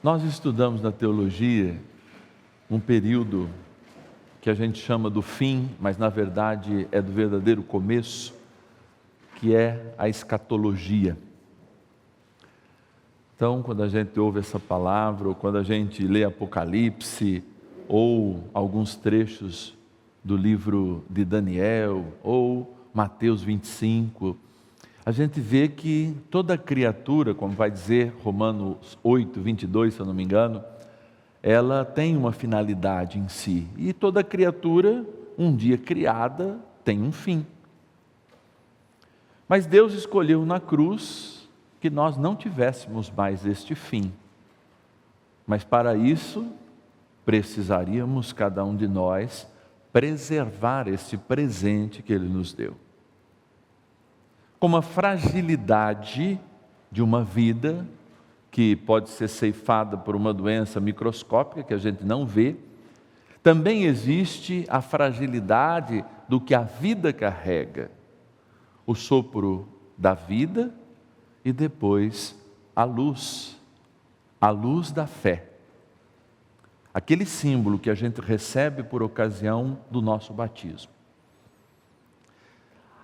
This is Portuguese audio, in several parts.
Nós estudamos na teologia um período que a gente chama do fim, mas na verdade é do verdadeiro começo, que é a escatologia. Então, quando a gente ouve essa palavra, ou quando a gente lê Apocalipse, ou alguns trechos do livro de Daniel, ou Mateus 25, a gente vê que toda criatura, como vai dizer Romanos 8, 22, se eu não me engano, ela tem uma finalidade em si. E toda criatura, um dia criada, tem um fim. Mas Deus escolheu na cruz que nós não tivéssemos mais este fim. Mas para isso, precisaríamos, cada um de nós, preservar esse presente que Ele nos deu. Como a fragilidade de uma vida que pode ser ceifada por uma doença microscópica que a gente não vê, também existe a fragilidade do que a vida carrega, o sopro da vida e depois a luz da fé. Aquele símbolo que a gente recebe por ocasião do nosso batismo.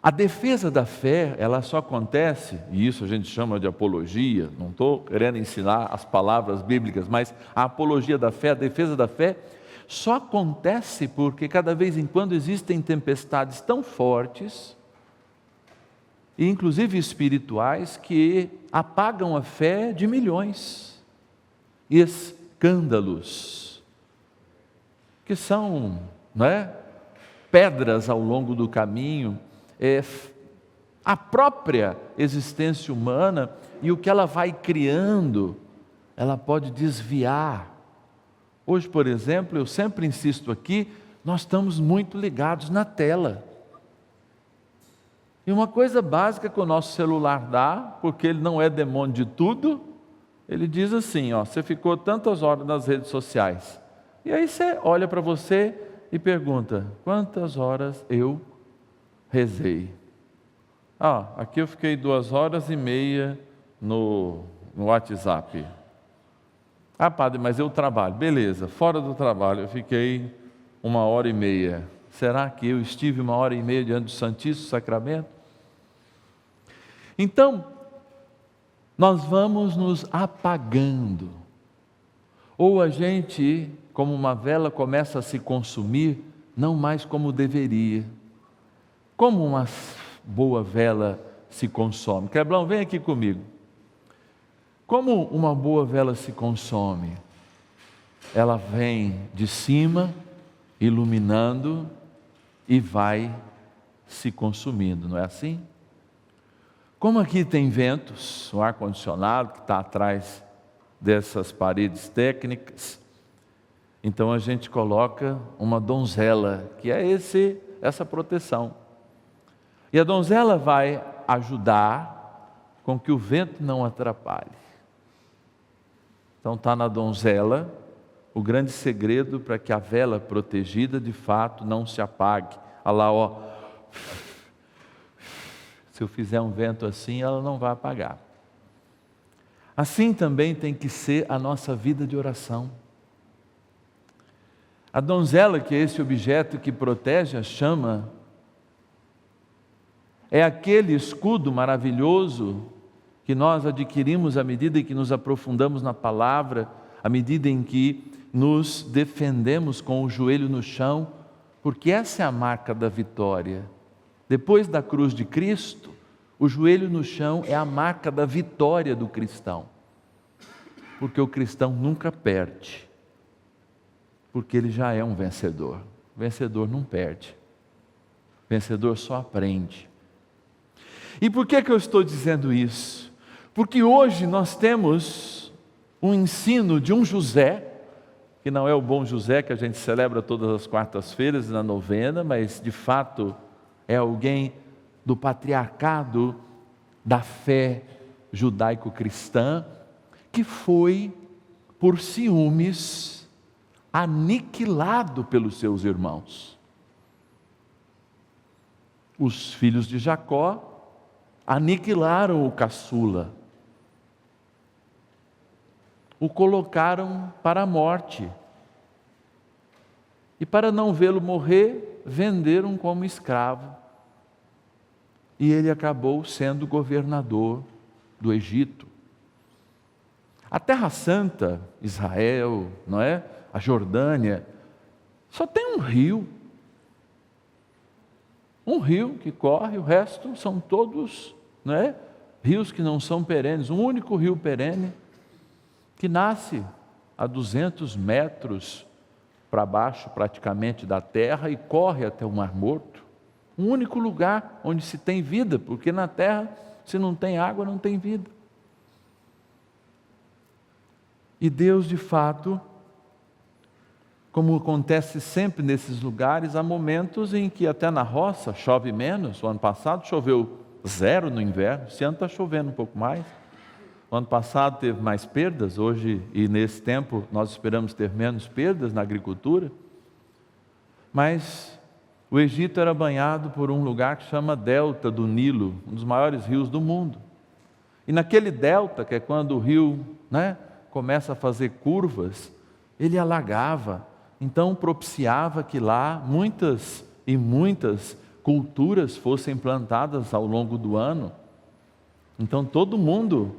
A defesa da fé, ela só acontece, e isso a gente chama de apologia, não estou querendo ensinar as palavras bíblicas, mas a apologia da fé, a defesa da fé, só acontece porque cada vez em quando existem tempestades tão fortes, e inclusive espirituais, que apagam a fé de milhões. Escândalos, que são, pedras ao longo do caminho, a própria existência humana e o que ela vai criando, ela pode desviar. Hoje, por exemplo, eu sempre insisto aqui, nós estamos muito ligados na tela. E uma coisa básica que o nosso celular dá, porque ele não é demônio de tudo, ele diz assim, você ficou tantas horas nas redes sociais. E aí você olha para você e pergunta, quantas horas eu rezei? Aqui eu fiquei 2h30 no WhatsApp. Padre, mas eu trabalho. Beleza, fora do trabalho eu fiquei 1h30. Será que eu estive 1h30 diante do Santíssimo Sacramento? Então, nós vamos nos apagando. Ou a gente, como uma vela, começa a se consumir, não mais como deveria. Como uma boa vela se consome? Queblão, vem aqui comigo. Como uma boa vela se consome? Ela vem de cima, iluminando e vai se consumindo, não é assim? Como aqui tem ventos, o ar-condicionado que está atrás dessas paredes técnicas, então a gente coloca uma donzela, que é essa proteção. E a donzela vai ajudar com que o vento não atrapalhe. Então está na donzela o grande segredo para que a vela protegida de fato não se apague. Olha lá, se eu fizer um vento assim, ela não vai apagar. Assim também tem que ser a nossa vida de oração. A donzela, que é esse objeto que protege a chama, é aquele escudo maravilhoso que nós adquirimos à medida em que nos aprofundamos na palavra, à medida em que nos defendemos com o joelho no chão, porque essa é a marca da vitória. Depois da cruz de Cristo, o joelho no chão é a marca da vitória do cristão. Porque o cristão nunca perde, porque ele já é um vencedor. O vencedor não perde, o vencedor só aprende. E por que eu estou dizendo isso? Porque hoje nós temos um ensino de um José, que não é o bom José que a gente celebra todas as quartas-feiras na novena, mas de fato é alguém do patriarcado da fé judaico-cristã, que foi, por ciúmes, aniquilado pelos seus irmãos. Os filhos de Jacó aniquilaram o caçula. o colocaram para a morte. E para não vê-lo morrer, venderam como escravo. E ele acabou sendo governador do Egito. A Terra Santa, Israel, não é? A Jordânia, só tem um rio. Um rio que corre, o resto são todos, não é? Rios que não são perenes. Um único rio perene que nasce a 200 metros para baixo praticamente da terra e corre até o Mar Morto. Um único lugar onde se tem vida, porque na terra, se não tem água, não tem vida. E Deus, de fato, como acontece sempre nesses lugares, há momentos em que até na roça chove menos. O ano passado choveu 0 no inverno, esse ano está chovendo um pouco mais. O ano passado teve mais perdas, hoje e nesse tempo nós esperamos ter menos perdas na agricultura. Mas o Egito era banhado por um lugar que chama Delta do Nilo, um dos maiores rios do mundo. E naquele delta, que é quando o rio, né, começa a fazer curvas, ele alagava, então propiciava que lá muitas e muitas culturas fossem plantadas ao longo do ano. Então todo mundo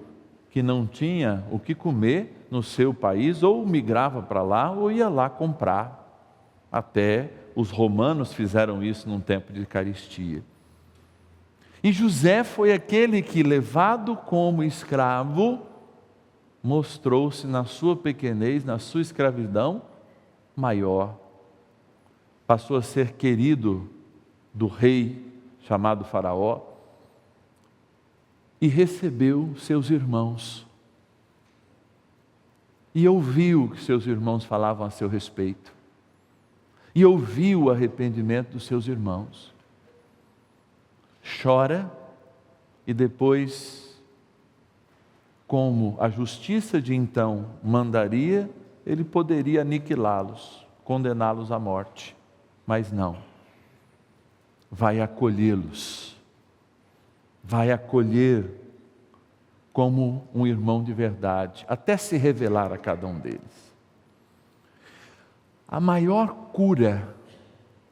que não tinha o que comer no seu país, ou migrava para lá, ou ia lá comprar. Até os romanos fizeram isso num tempo de carestia. E José foi aquele que, levado como escravo, mostrou-se na sua pequenez, na sua escravidão, maior. Passou a ser querido do rei chamado Faraó, e recebeu seus irmãos, e ouviu o que seus irmãos falavam a seu respeito, e ouviu o arrependimento dos seus irmãos. Chora, e depois, como a justiça de então mandaria, ele poderia aniquilá-los, condená-los à morte, mas não, vai acolhê-los, vai acolher como um irmão de verdade, até se revelar a cada um deles. A maior cura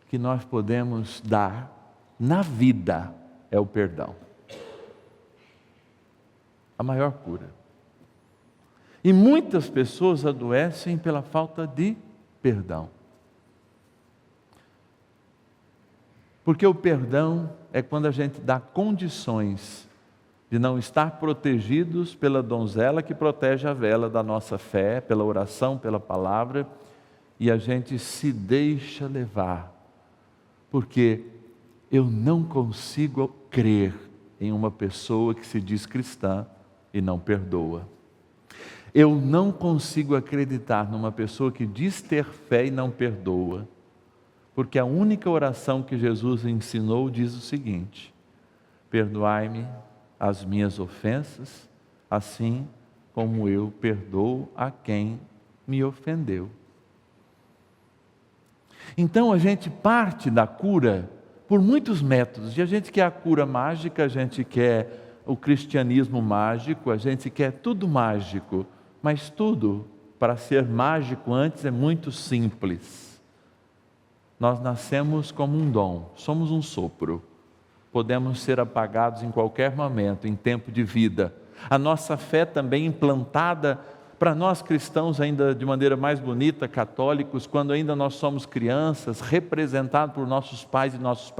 que nós podemos dar na vida é o perdão. A maior cura. E muitas pessoas adoecem pela falta de perdão. Porque o perdão é quando a gente dá condições de não estar protegidos pela donzela que protege a vela da nossa fé, pela oração, pela palavra, e a gente se deixa levar. Porque eu não consigo crer em uma pessoa que se diz cristã e não perdoa. Eu não consigo acreditar numa pessoa que diz ter fé e não perdoa. Porque a única oração que Jesus ensinou diz o seguinte: perdoai-me as minhas ofensas, assim como eu perdoo a quem me ofendeu. Então a gente parte da cura por muitos métodos, e a gente quer a cura mágica, a gente quer o cristianismo mágico, a gente quer tudo mágico, mas tudo, para ser mágico antes, é muito simples. Nós nascemos como um dom, somos um sopro. Podemos ser apagados em qualquer momento, em tempo de vida. A nossa fé também implantada para nós cristãos ainda de maneira mais bonita, católicos, quando ainda nós somos crianças, representados por nossos pais e nossos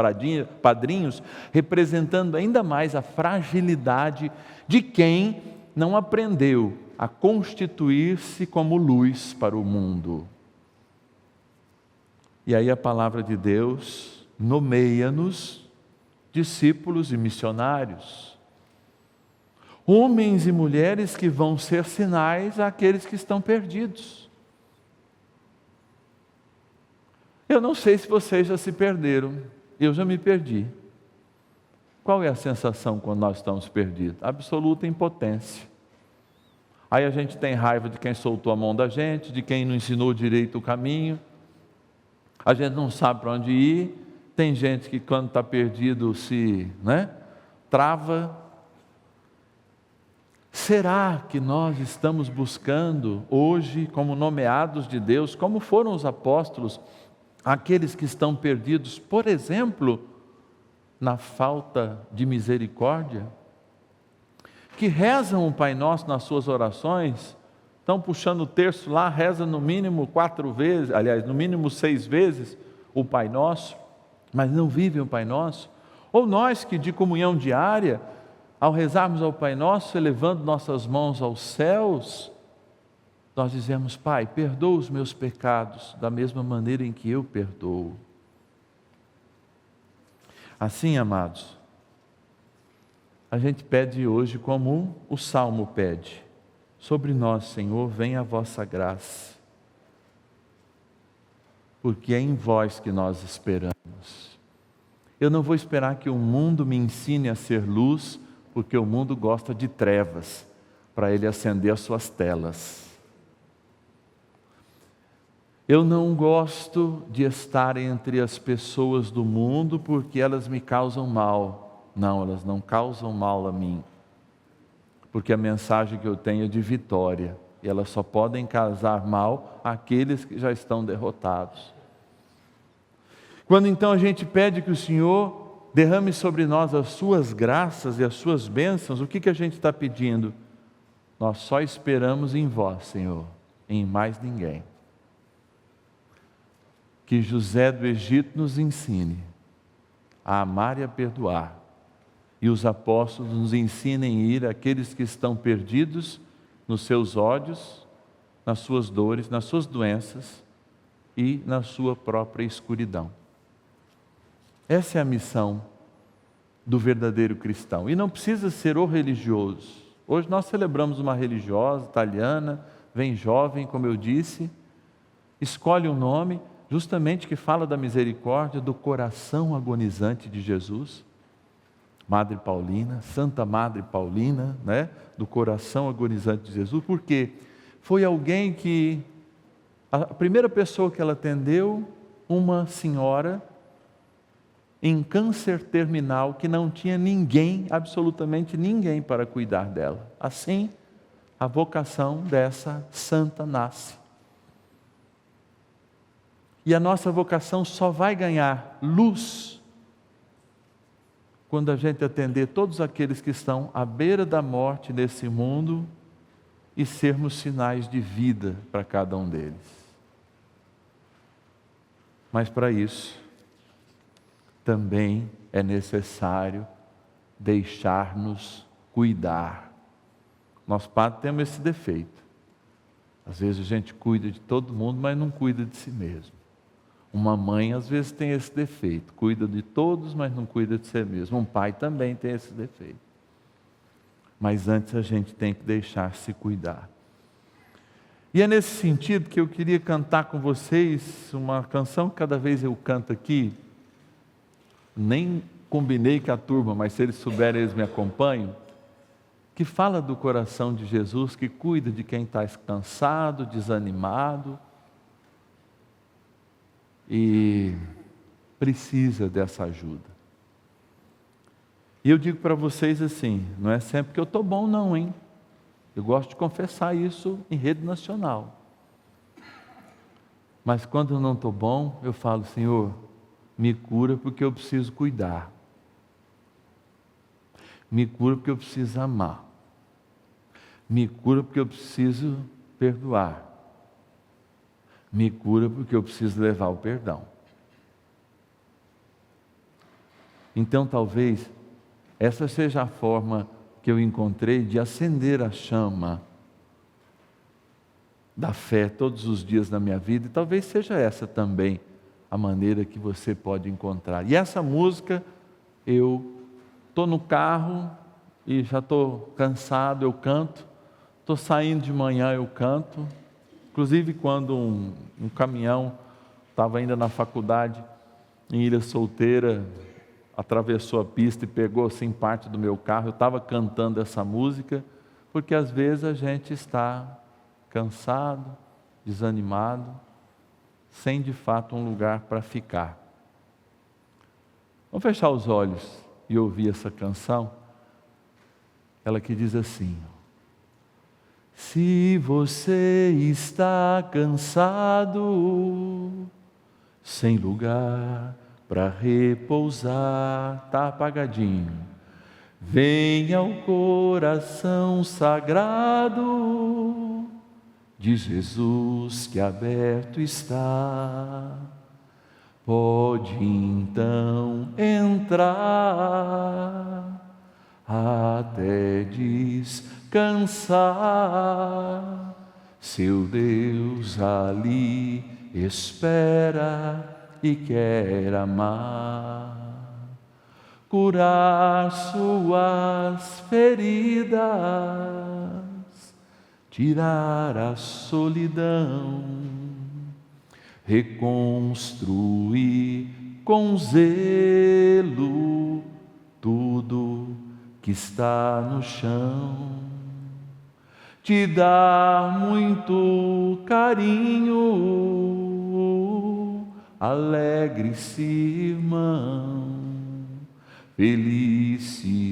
padrinhos, representando ainda mais a fragilidade de quem não aprendeu a constituir-se como luz para o mundo. E aí a palavra de Deus nomeia-nos discípulos e missionários, homens e mulheres que vão ser sinais àqueles que estão perdidos. Eu não sei se vocês já se perderam, eu já me perdi. Qual é a sensação quando nós estamos perdidos? Absoluta impotência. Aí a gente tem raiva de quem soltou a mão da gente, de quem não ensinou direito o caminho, a gente não sabe para onde ir. Tem gente que quando está perdido se trava. Será que nós estamos buscando hoje, como nomeados de Deus, como foram os apóstolos, aqueles que estão perdidos, por exemplo, na falta de misericórdia? Que rezam o Pai Nosso nas suas orações, estão puxando o terço lá, reza no mínimo 4 vezes, aliás, no mínimo 6 vezes o Pai Nosso, mas não vivem o Pai Nosso? Ou nós que de comunhão diária, ao rezarmos ao Pai Nosso, elevando nossas mãos aos céus, nós dizemos: Pai, perdoa os meus pecados da mesma maneira em que eu perdoo. Assim, amados, a gente pede hoje como o Salmo pede: sobre nós, Senhor, venha a vossa graça, porque é em vós que nós esperamos. Eu não vou esperar que o mundo me ensine a ser luz, porque o mundo gosta de trevas, para ele acender as suas telas. Eu não gosto de estar entre as pessoas do mundo, porque elas me causam mal. Não, elas não causam mal a mim, porque a mensagem que eu tenho é de vitória, e elas só podem causar mal àqueles que já estão derrotados. Quando então a gente pede que o Senhor derrame sobre nós as suas graças e as suas bênçãos, o que a gente está pedindo? Nós só esperamos em vós, Senhor, em mais ninguém. Que José do Egito nos ensine a amar e a perdoar, e os apóstolos nos ensinem a ir àqueles que estão perdidos nos seus ódios, nas suas dores, nas suas doenças e na sua própria escuridão. Essa é a missão do verdadeiro cristão. E não precisa ser o religioso. Hoje nós celebramos uma religiosa italiana, vem jovem, como eu disse, escolhe um nome justamente que fala da misericórdia, do coração agonizante de Jesus. Madre Paulina, Santa Madre Paulina, né? Do coração agonizante de Jesus, porque foi alguém que, a primeira pessoa que ela atendeu, uma senhora em câncer terminal, que não tinha ninguém, absolutamente ninguém para cuidar dela. Assim, a vocação dessa santa nasce. E a nossa vocação só vai ganhar luz quando a gente atender todos aqueles que estão à beira da morte nesse mundo e sermos sinais de vida para cada um deles. Mas para isso, também é necessário deixar-nos cuidar. Nós padres temos esse defeito. Às vezes a gente cuida de todo mundo, mas não cuida de si mesmo. Uma mãe às vezes tem esse defeito, cuida de todos, mas não cuida de si mesmo. Um pai também tem esse defeito. Mas antes a gente tem que deixar-se cuidar. E é nesse sentido que eu queria cantar com vocês uma canção que cada vez eu canto aqui, nem combinei com a turma, mas se eles souberem, eles me acompanham, que fala do coração de Jesus, que cuida de quem está cansado, desanimado, e precisa dessa ajuda. E eu digo para vocês assim, não é sempre que eu estou bom não, hein? Eu gosto de confessar isso em rede nacional. Mas quando eu não estou bom, eu falo: Senhor, me cura porque eu preciso cuidar. Me cura porque eu preciso amar. Me cura porque eu preciso perdoar. Me cura porque eu preciso levar o perdão. Então talvez essa seja a forma que eu encontrei de acender a chama da fé todos os dias na minha vida, e talvez seja essa também a maneira que você pode encontrar. E essa música, eu estou no carro e já estou cansado, eu canto, estou saindo de manhã, eu canto. Inclusive quando um caminhão estava ainda na faculdade, em Ilha Solteira, atravessou a pista e pegou assim parte do meu carro, eu estava cantando essa música, porque às vezes a gente está cansado, desanimado, sem de fato um lugar para ficar. Vamos fechar os olhos e ouvir essa canção, ela que diz assim: Se você está cansado, sem lugar para repousar, está apagadinho, venha ao coração sagrado de Jesus que aberto está. Pode então entrar até descansar. Seu Deus ali espera e quer amar, curar suas feridas, tirar a solidão, reconstruir com zelo tudo que está no chão, te dar muito carinho, alegre-se, irmão. Felicidade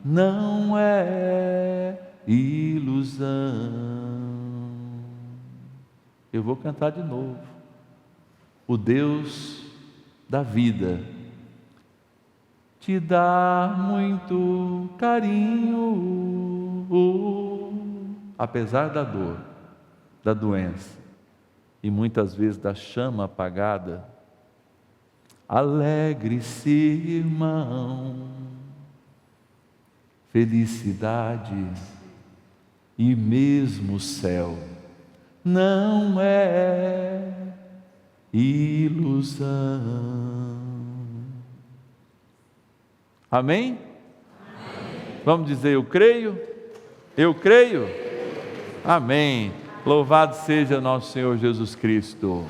não é ilusão. Eu vou cantar de novo. O Deus da vida te dá muito carinho, apesar da dor, da doença e muitas vezes da chama apagada. Alegre-se, irmão. Felicidade e mesmo o céu não é ilusão. Amém? Amém? Vamos dizer: eu creio, eu creio. Amém. Louvado seja nosso Senhor Jesus Cristo.